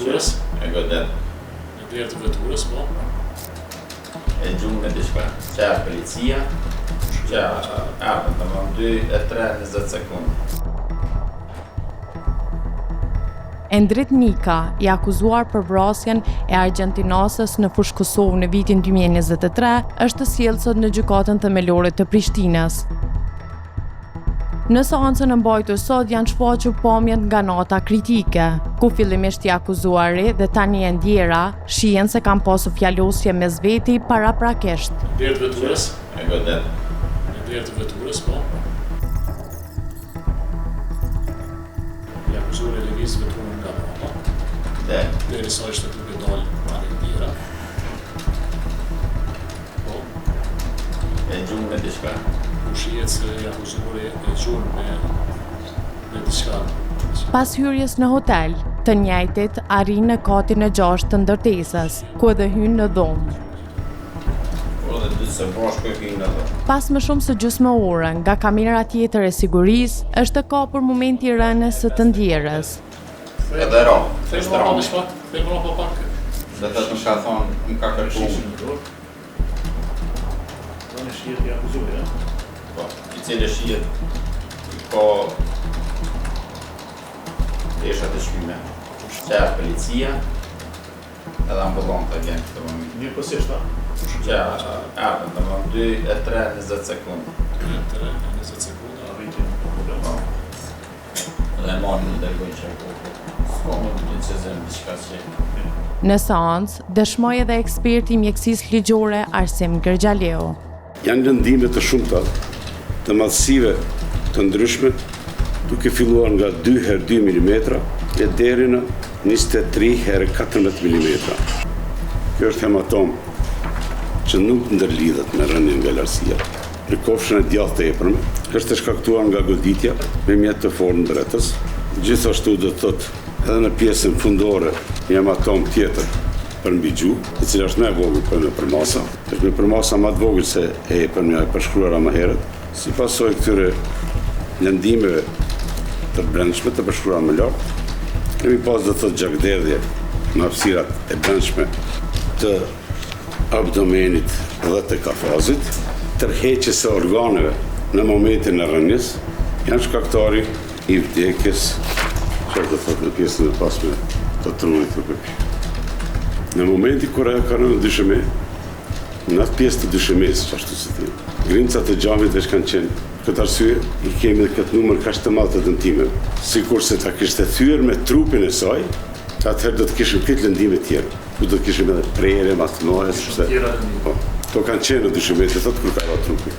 veturës? E godet. Në derë të veturës, po? E gjumë me diçka. Që e policia, që ardhën të më 2 e 3 20 sekundë. Endrit Nika, i akuzuar për vrasjen e argjentinasës në Fushë Kosovë në vitin 2023, është sjellë sot në gjykatën themelore të Prishtinës. Në seancën e mbajtur sot janë shfaqur pamjet nga nota kritike, ku fillimisht i akuzuari dhe tani e ndjera shihen se kanë pasur fjalosje mes veti paraprakisht. Derë të veturës? E godet. Në derë të veturës, po? I akuzuar e lëviz veturën nga brapa. Derisa ishte duke dalë tani ndjera. Po? E gjumë me diçka. Ku shihet se i akuzuari e gjurë me diçka. Pas hyrjes në hotel, të njëjtit arrin në katin e 6 të ndërtesës, ku edhe hyn në dhomë. Po dhe 2 se bashkë e hynë në dhomë. Pas më shumë se gjysmë ore nga kamera tjetër e sigurisë, është kapur momenti i rënies së të ndjerës. Edhe ro, Thejmë rapa dhe shpak? Thejmë rapa pak? dhe të më ka thonë, më ka kërku. Në në shihet i akuzuari, e? Po, i cili shihet, ko eshat e shpime. Që e policia, edhe ambulon të vjen këtë moment. Mirë pësisht, ta? Që ardhën të më 2 e 3 20 sekundë. 2 e 3 20 sekundë, arritin problem. Po. Dhe marrë në dërgojnë që s'ko më të të zëmë diçka që. Në seancë, dëshmoi edhe eksperti i mjekësisë ligjore Arsim Gërgjaleu. Janë lëndime të shumta, të madhësive të ndryshme, duke filluar nga 2x2 mm e deri në 23x14 mm. Kjo është hematom që nuk ndërlidhet me rënien nga lartësia. Në kofshën e djathtë të epërme, është e shkaktuar nga goditja me mjet të fortë ndërtës. Gjithashtu do të thotë edhe në pjesën fundore një hematom tjetër për mbi gjuhë, e cila është më e vogël për në përmasa. Është në përmasa më të vogël se e epërmja e përshkruara më herët. Si pasojë këtyre lëndimeve të brendshme të përshkruara më lart, kemi pas do të thotë gjakderdhje në hapësirat e brendshme të abdomenit dhe të kafazit, tërheqjes së organeve në momentin e rënies janë shkaktari i vdekjes, çfarë do thotë në pjesën e pasme të trunit të këpij. Në momenti kur ajo ka rënë në dysheme, në atë pjesë të dyshemesë, ashtu si thënë, grincat e gjamit veç kanë qenë. Këtë arsye i kemi dhe këtë numër kaq të madh të dëmtimeve. Sikur se ta kishte thyer me trupin e saj, atëherë do të kishim këtë lëndime tjera. Ku do të kishim edhe prerje, mastimoje, sepse. Po, to kanë qenë në dysheme, të thotë kur ka trupi.